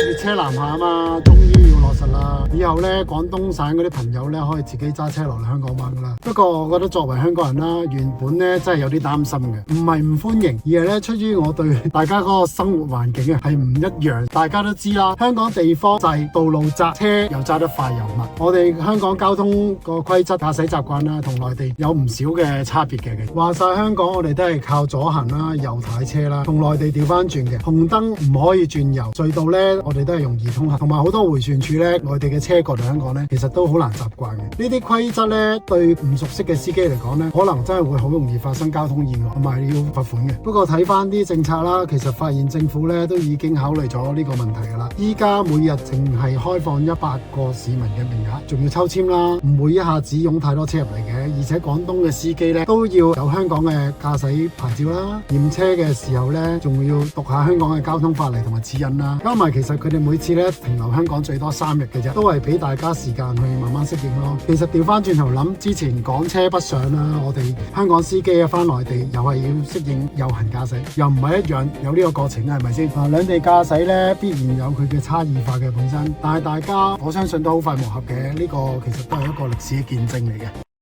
粵車南下啊嘛，終於要落實啦。以後咧，廣東省嗰啲朋友咧可以自己揸車落嚟香港玩噶啦。不過我覺得作為香港人啦，原本咧真係有啲擔心嘅，唔係唔歡迎，而係咧出於我對大家嗰個生活環境啊係唔一樣。大家都知啦，香港地方細，道路窄，車又揸得快又密。我哋香港交通個規則、駕駛習慣啦，同內地有唔少嘅差別嘅。話晒香港我哋都係靠左行啦、右軚車啦，同內地調翻轉嘅。紅燈唔可以轉右，隧道咧我哋都係容易通行，同埋好多迴旋處咧，內地嘅車過嚟香港咧，其實都好難習慣嘅。呢啲規則咧，對唔熟悉嘅司機嚟講咧，可能真係會好容易發生交通意外，同埋要罰款嘅。不過睇翻啲政策啦，其實發現政府咧都已經考慮咗呢個問題噶啦。依家每日淨係開放100個市民嘅名額，仲要抽籤啦，唔會一下子湧太多車入嚟嘅。而且廣東嘅司機咧都要有香港嘅駕駛牌照啦，驗車嘅時候咧仲要讀下香港嘅交通法例同埋指引啦。加埋其實佢哋每次咧停留香港最多3日嘅啫，都係俾大家時間去慢慢適應咯。其實調翻轉頭諗，之前港車北上啦，我哋香港司機啊翻內地又係要適應右行駕駛，又唔係一樣有呢個過程啊，係咪先？兩地駕駛咧必然有佢嘅差異化嘅本身，但係大家我相信都好快磨合嘅，呢個其實都係一個歷史嘅見證嚟嘅。